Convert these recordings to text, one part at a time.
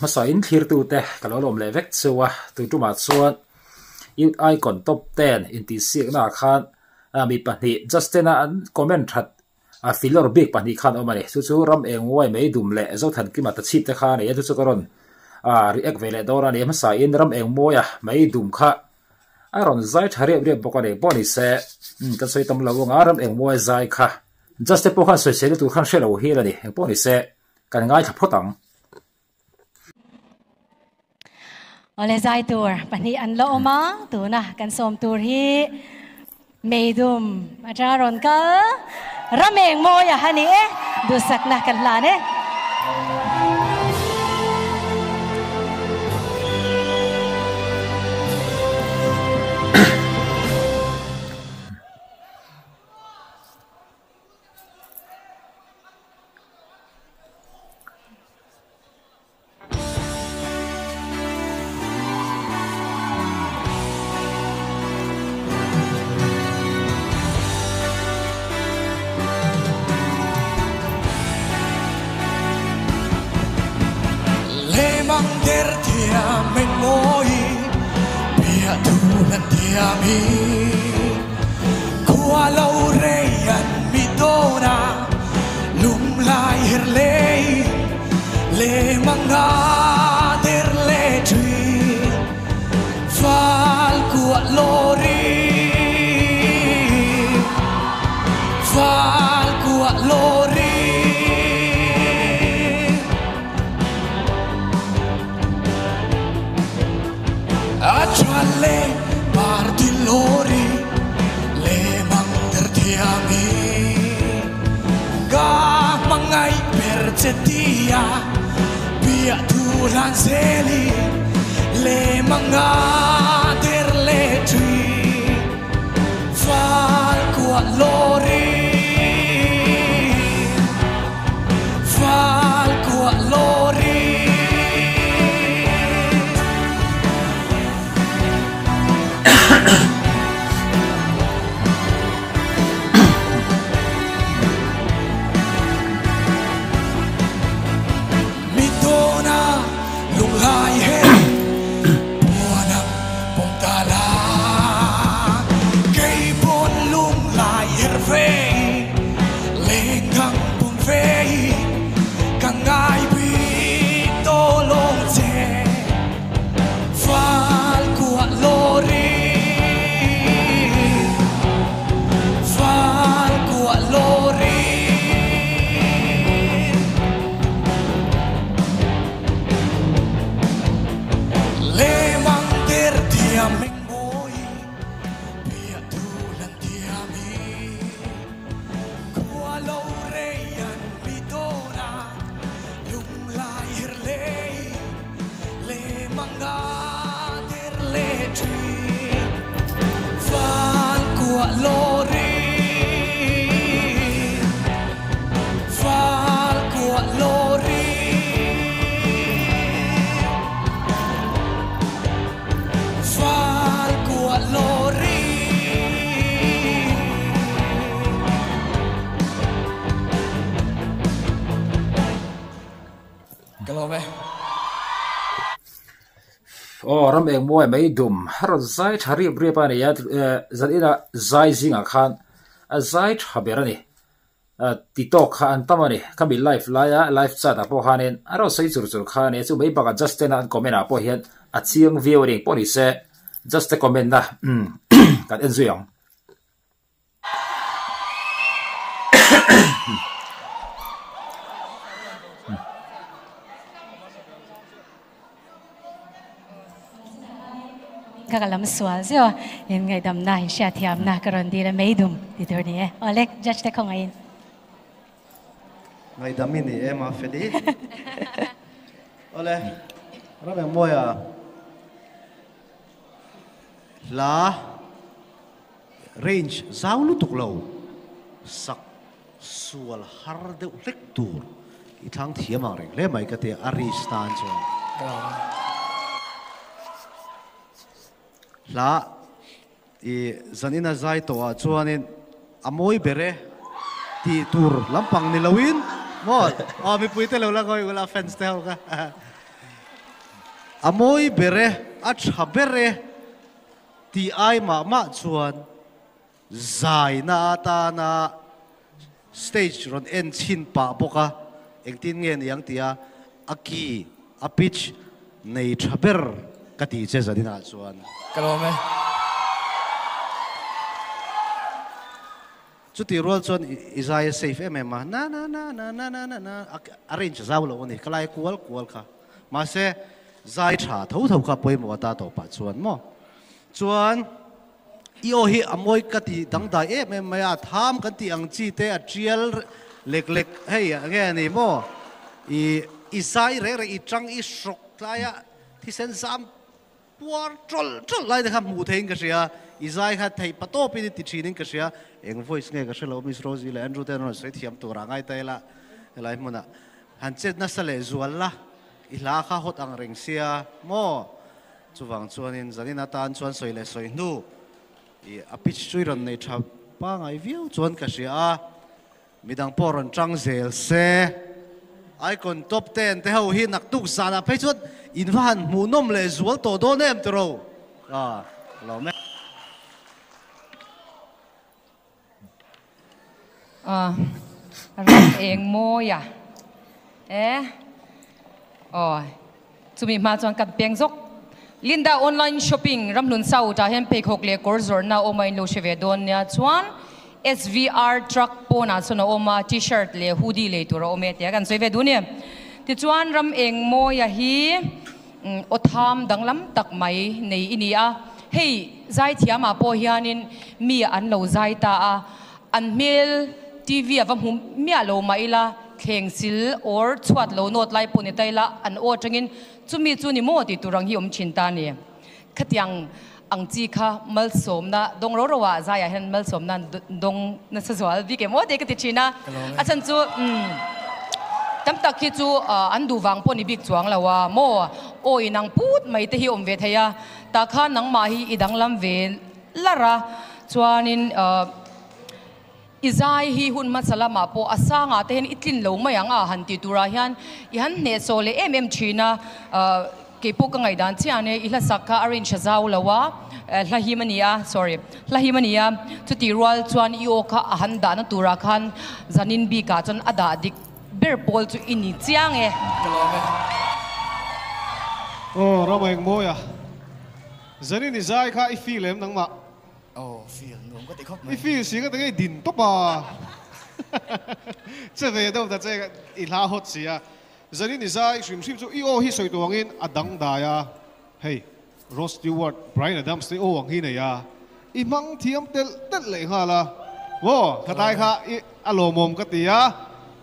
มาสอยคลีร์ตูเตะกลอลมเลเวกชัวตัวจุมาส่วนยุดไอก่อนท็อป10อินทิเสียงนาคันมีปัญหา justin อันคอมเมนต์ทัดฟิลเลอร์บิ๊กปัญหาคันออกมาเนี่ยจู่ๆรำเองไว้ไม่ดุมเละเจ้าทันกิมาตัดชิดแต่คันเนี่ยจู่ๆก็รอนreact เวลาดอร์เนี่ยมาสายรำเองมวยไม่ดุมค่ะรอนใจทารีบปกติปนิเสก็ใช้ตำรวจรำเองมวยใจค่ะ justin พวกเขาสวยเสียตัวขันเชลล์เฮียเลยปนิเสกันง่ายทับพอตังOleh zai tur pani an lo ma tu na kan som tur hi meidum ajaron ka rameng mo ya hani du sak na kan la ne mi qua lâu rây ăn mi dona lum lai her le manga der le tree phal của lori a chuan le Lori le mang tertiami ga mangai percetia pia tulan seli le manga der le tree fal kwa lori râm eng môi mấy đùm rồi zai thà riệp riệp anh ấy dân ít là zai zing à khan zai thà bể ra nè tiktok khan tâm anh cái bị live chat à po khan nên rồi xây chụp khan nên chú mấy bác just tên anh comment à po hiện chiang view đi po đi xe just comment da cái anh duy ông các làm swal chứ hiện ngày đầm này sẽ thiam na cái đi là mấy đùm thì thôi nè Alex judge không ai ngày đầm này em mà phải đi Alex nó là môi à là range giáo lúc tục lâu sắc swal har de lek tur i thang thiam ang reng le mai ka te ari stan chuan la i zanina zai to a chuanin amoi bere ti tur lampang ni lawin mo mi puite lo la koi wala fence te ka amoi bere a chabere ti ai ma chuan zai na ta na stage ron en chin pa boka engtin nge niang tia aki a pitch nei chaber kati che zadina chuan kalome chuti rol chuan Isaiah safe ma na arrange zawlo ni kalai kual kha ma se zai tha tho kha poimo ta to pa chuan mo chuan io hi amoi kati dangda maya tham kan ti ang chi te a trial lek hei age ni mo Isai re I chang I shrok tlaya thi sen sam puar trol lai de kham mu thein ka sia Isai kha thei pato pi ti thinin ka sia eng voice nge ka shelo Miss Rosie le Andrew ten no sei thiam tu ra ngai tai la lai mona han chet na sale zual la I la kha hot ang reng sia mo chuwang chuanin zanina tan chuan soi le soi nu a pitch chui ron nei tha pa ngai viu chuan ka sia midang poron chang zel se icon top 10 te ho hi nak tuk sana phei chuan in van mu nom le zual to do nem tro lo me ram eng mo ya chumi ma chuan kan peng zok Linda online shopping ram nun sau ta hen pe khok le korzor na omai lo sheve don nya chuan SVR truck pona chuna oma t-shirt le hoodie le tur ome te kan soive du ne ti chuan ram eng mo ya hi otham danglam tak mai nei inia hei zai thiama po hianin mi an lo zai ta a an mel TV avam hum mi alo mai la khengsil or chhuat lo not lai puni taila an o tangin chumi chu ni mo ti turang hi chinta ni khatiang ang chi kha mal somna dong ro wa za ya hen mal somna dong na sazwal bi ke mo de ka ti china achan chu tam tak ki chu an du wang poni bik chuang lawa mo o inang put mai te hi ve thaya ta kha nang ma hi idang lam ve lara chuanin Isai hi hun masalama po asanga te hen itlin lo mai anga han ti tura hian I han ne sole china ke po ka ngai dan chiane ila sakha arrange zaw lawa hlahimania chu ti rual chuan io kha ahan da na tura khan zanin bi ka chon ada dik ber pol chu ini chiang e rameng moya zanin Isai kha I feel em nang ma feel nuông có thể khóc I feel si ka te din to pa che ve do da che I la hot sia zanin Isai shrim chu io hi soi tuangin adang da ya hey Ross Stewart Brian Adams te o ang hi na ya I mang thiam tel le ha la wo khatai kha alomom ka ti ya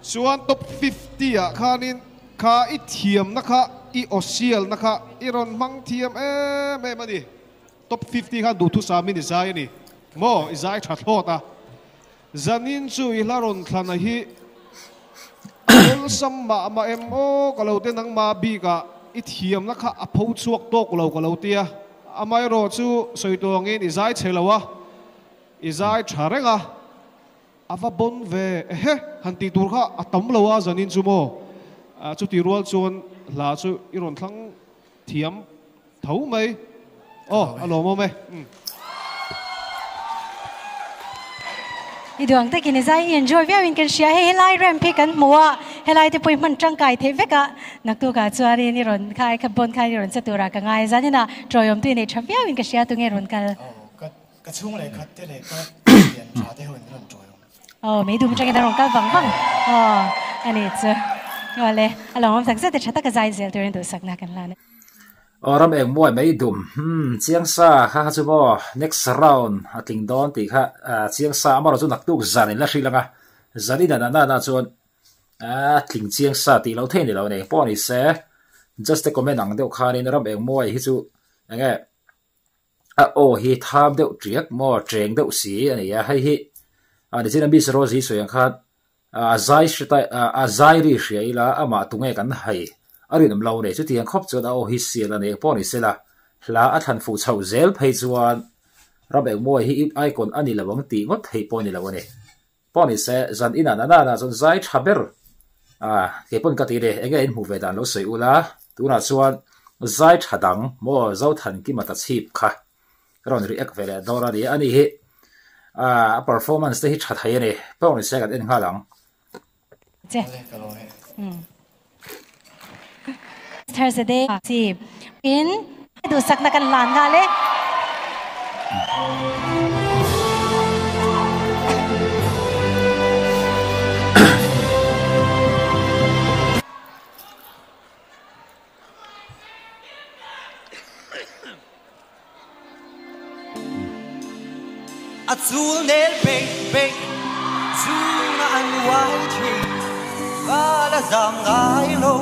chuan top 50 a khanin kha I thiam na kha I osial na kha I ron mang thiam me ma di top 50 kha du thu sa min Isai ni mo Isai hriatloh ta zanin chu I laron thlan hi ol samma ma mo kalau te nang ma bi ka I thiam na kha a pho chuak tok lo tia amai ro chu soitongin Isai chelawa Isai tharenga ava bon ve hanti tur kha atam lowa zanin chu mo chu ti rual chuan la chu I ron thlang thiam thau mai alo mo me Iduang te kini zai enjoy via win kan sia helai rem pe kan mua helai te poi man tang kai the veka nak tu ka chuari ni ron khai khabon khai ron chatura ka ngai zanina troyom tu ni thavia win ka sia tu nge ron kal cái chung này cắt thế này cái tiền trả thế hơn lần rồi mấy đum trang rong kal vang anh ấy chứ le along sak se te chata ka zai zel tu ren tu sak na kan la ram eng moi mai dum chiang sa kha chu bo next round ating don ti kha chiang sa amaro chu nak tuk zan la hri langa zani na chuan tling chiang sa ti lo thein ni lo ne pawni se just a comment ang deuh khanin ram eng moi hi chu ange hi tham deuh triak mo treng deuh si ani ya hei hi ani chin Miss Rosie soyang khat azai ri hriaila ama tunge kan hai arinam lo ne chu tiang khop chu da hi sial ane pawni sela hla a than fu chho zel phei chuan ram eng moi hi icon ani lawang ti ngot hei pawni lo ne pawni se zan ina na chon zai thaber ke pon ka ti de enge in mu ve dan lo sei ula tuna chuan zai thadang mo zo than ki mata chip kha ron react vele dora ri ani hi performance te hi that hai ani pawni se kan en ngalang che le ka lo he Thursday si in du sakna kan lan nga le a chul nel pe pe chu na an wai chi va la zam ngai lo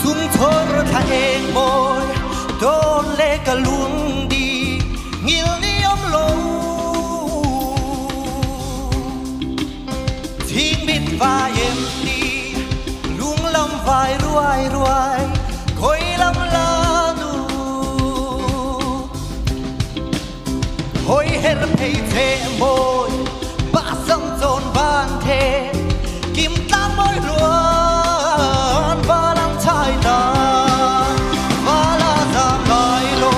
chung thor tha eng boy don le ka luang nghil ni om lo thiên bít vai em đi lung lâm vai ruai ruai khôi lâm la nu hoi her pei the môi ba sông zon ban the kim tam môi luan ba lam thai ta ba la ra mai lo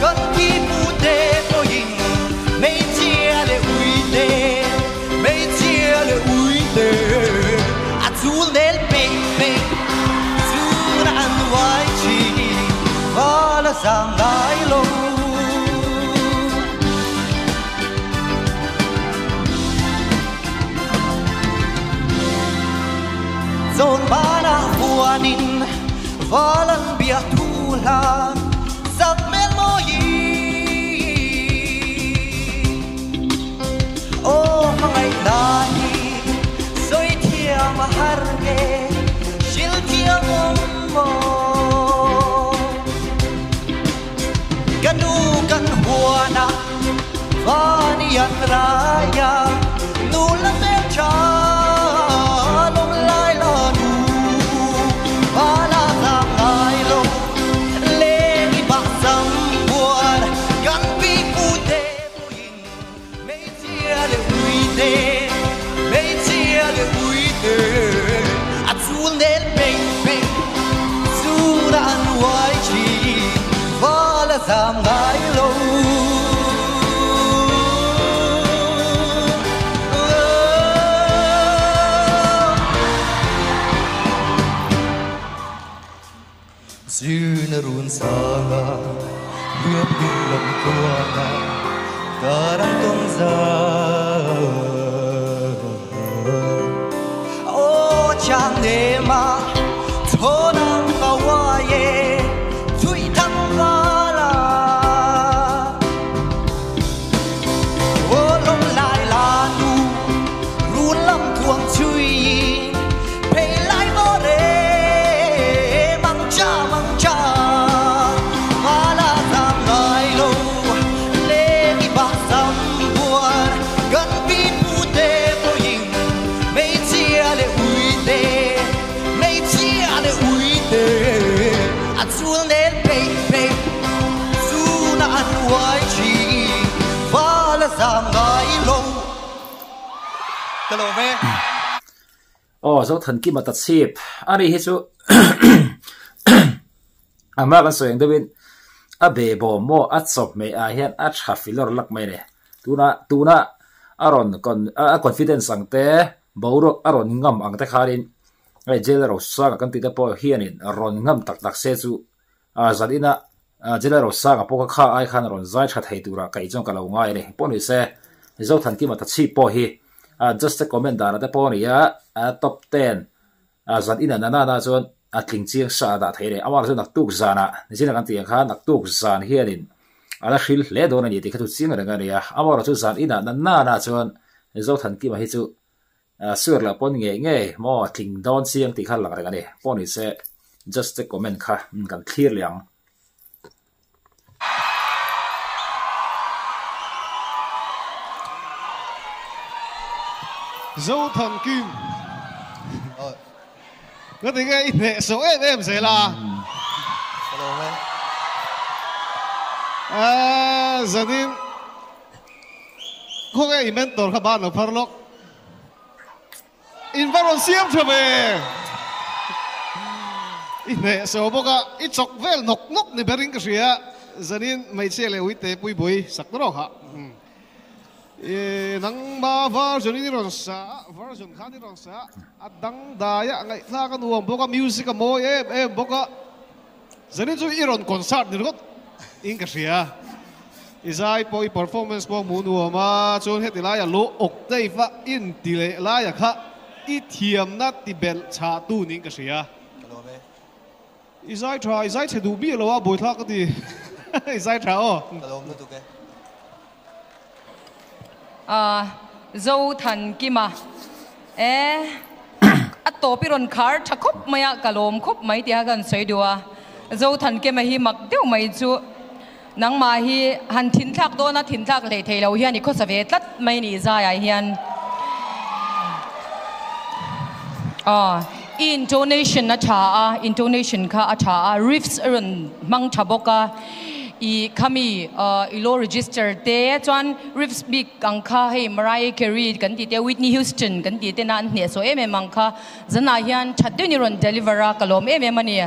gần khi phụ đề tôi nhìn mấy chia để uy đề mấy chia để uy đề à chú đến bê bê chú đã ăn vài chi và là giảm gái lâu dồn ba đã vua nín và lần bia thu lan giặc men môi ô ngày nay rồi thiam har ge shil thiam mo ganu gan huana vani an raya nu la me cha long lai la nu bala ta ngai lo giảm ngái lâu duyên run sanga biết đi lòng qua cả đang công gia ô chàng để mà thô nam cao hoa ye chui thăng va zo than ki mata chip ari hi chu ama kan soeng dewin a be bo mo a chop me a hian a tha filor lak mai ne tuna aron kon a confidence angte boro aron ngam angte kharin ai jelero sa kan ti ta po hianin ron ngam tak tak se chu a zadina jelero sa ka po kha ai khan ron zai tha thei tura kai jong kalo ngai ne poni se zo than ki mata chip po hi just a comment dana te pawh ania top 10 zat ina nana chuan a tling chiang sa da theire amar chu nak tuk zana nisina kan tiang kha nak tuk zan hianin ala hril hle don ani ti kha tu chiang ranga ria amar chu zan ina nana chuan zo than ki ma hi chu sur la pon nge mo tling don chiang ti kha lang ranga ni pawh ni se just a comment kha kan clear liang dấu thần kim có thể cái nghệ số em sẽ là giờ đi không cái inventor các bạn ở phal inventor siam cho về nghệ số bốc à ít chọc vel nóc nóc này bering cái gì á giờ đi mấy xe lệ uite bui bui sắc đó hả nang ba version ni ron sa version khan ni ron sa at dang daya ngai tha kan nuam boka music mo em boka zani chu iron concert ni got in ka sia izai poi performance po mu nuama chon hetila ya lo ok dei fa in tile la ya kha I thiam na ti bel cha tu ni ka sia izai chedu bi lo wa boi tha ka ti izai tha o dâu thần kim à tổ pi ron khar thắc khop maya kalom khop mai tia gan soi dua dâu thần kim hi mặc deu mai chu nang ma hi han thin thak do na thin thak le thei lo hian ni kho save tlat mai ni za ya hian intonation na cha intonation kha a cha riffs ron mang thaboka I kami ilo register te chuan riffs big angkha hei Mariah Carey kan ti te Whitney Houston kan ti te na ne so em angkha zana hian thatdu ni ron delivera kalom em ani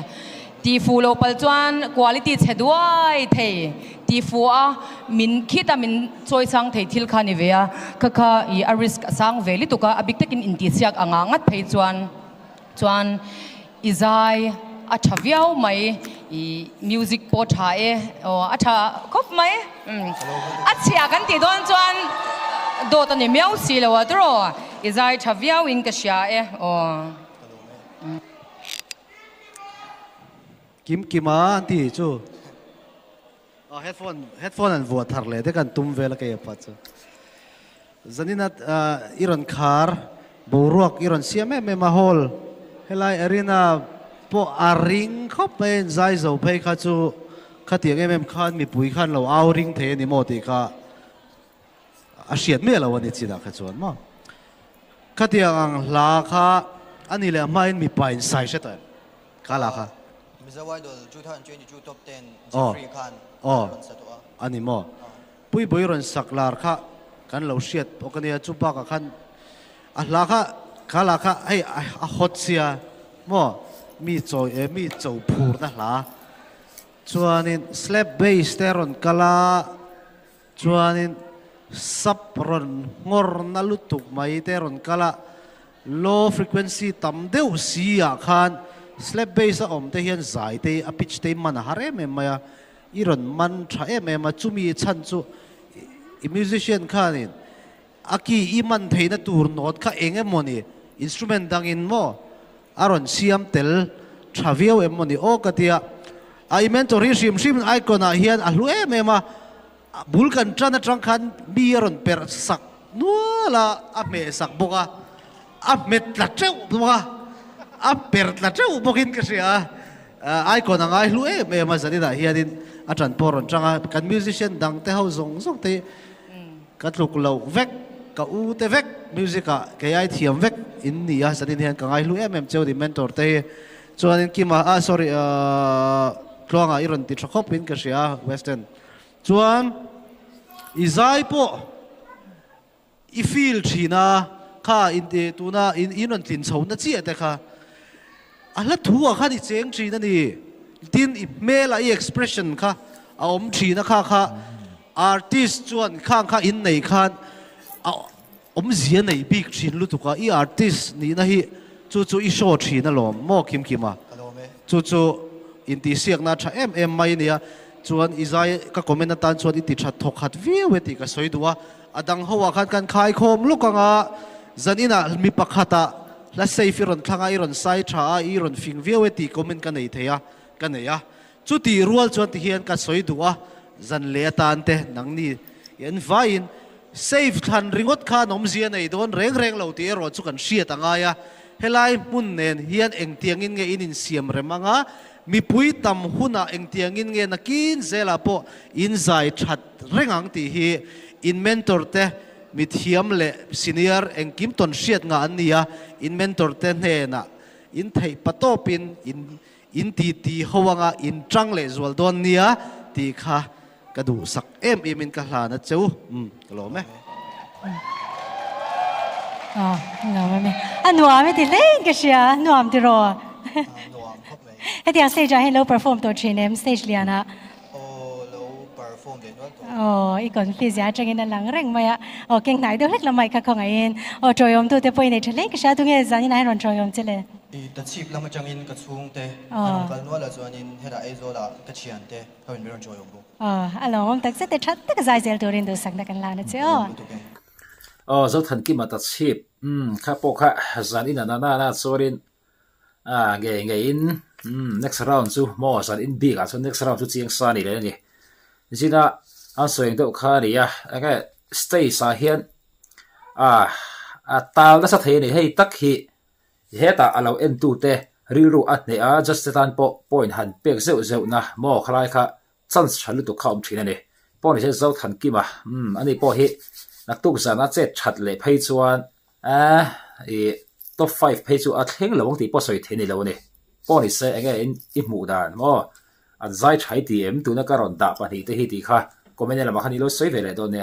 ti fu lo pal chuan quality chheduai thei ti fu a min khita min choi sang thei thil kha ni vea kha I a risk sang veli tuka abik takin inti siak anga ngat phei chuan izai a thaviau mai I music po tha a tha khop mai a chia kan ti don chuan do ta ni miau si lo atro izai thaviau in ka sia kim ti chu headphone an vuat thar le de kan tum vela ke pa chu zanina iron khar boruak iron siam me ma hol helai arena po aring khop pen zai zo phei kha chu khatiang em khan mi pui khan lo au ring the ni mo ti kha a hriat me lo ani chida kha chuan ma khatiang ang la kha ani le main mi pain sai se ta kala kha Mizawai do 2022 top 10 Jeffrey Khan ani mo pui boi ron saklar kha kan lo hriat okania chupa ka khan a la kha kala kha ai a hot sia mo mi zo phur na la chuanin slap bass te ron kala chuanin sap ron ngor na lutuk mai te ron kala low frequency tam deuh sia khan slap bass a om te hian zai te a pitch te man har em maya iron man tha em a chumi chan chu musician khanin aki I man theina tur not kha engemoni instrument dangin mo aron siam tel thaviau emoni o katia ai mentor rim icon a hian a hlue mema bulkan trana trangkhan biaron per sak nuala a me sak boka a met la treu boka a per la treu bokin ka sia icon ang ai hlue mema zanina hianin a tran poron tranga kan musician dang te ho zong te katluk lo vek ka u te vek musica ke ai thiam vek in ni a sanin hian ka ngai hlue cheu di mentor te chuanin kima sorry tlonga iron ti thakop in ka sia western chuan izai po I feel thina kha in te tuna in inon tin chhona chi ate kha ala thuwa kha ni cheng thina ni tin I mela I expression kha a om thina kha artist chuan kha in nei khan om zia nei big thin lutuka I artist ni na hi chu I show thina lom mo kima chu in ti siak na tha em mai nia chuan izai ka comment tan chuan I ti tha thok khat vi ti ka soidua adang hawa khan kan khai khom lukanga zanina mi pakhata la safe ron thanga iron sai tha iron fing vi ti comment ka nei theya ka neya chu ti rual chuan ti hian ka soidua zan le tan te nang ni en vain save than ringot kha nom zia nei don reng lo ti ro chu kan hriat anga ya helai mun nen hian engtiangin nge in siam remanga mi pui tam huna engtiangin nge nakin zela po in zai that rengang ti hi in mentor te mi thiam le senior engkim ton hriat nga an nia in mentor te hna in thei patopin in ti howanga in trang le zual don nia ti kha kadu sak em in ka hla na cheu kalo me nuam me nuam me ti leng ka sia nuam ti ro hetiang stage a low perform to chinem stage liana ikon physia changin lang reng maya keng nai do lek la mai kha khongain troyom tu te poine chale ka sha tu nge zani nai ron troyom chele ta chip lama changin ka chung te kal no la chuanin hera aizola ka chian te hawin ron troyom bu alom tak se te that tak zai zel turin du sak na kan la na cheo zo than ki mata chip kha po kha zani na sorin nge in next round chu mo san in big so next round chu chiang sa ni le ni zina an soeng do kha ni ya anga stay sa hian tal na sa the ni hei tak hi heta alo en tu te riru at ne just tan po point han pek zeu na mo khlai kha chance chalu to kham thina ni po ni se zo than ki ma ani po hi nak tu sa na che that le phei chuan top 5 phei chu a thleng lo ti po soi theni lo ni po ni se anga in I mu dan mo an zai thai ti em tu na ka ron da pa ni te hi ti kha comment la ma khani lo soi vele do ne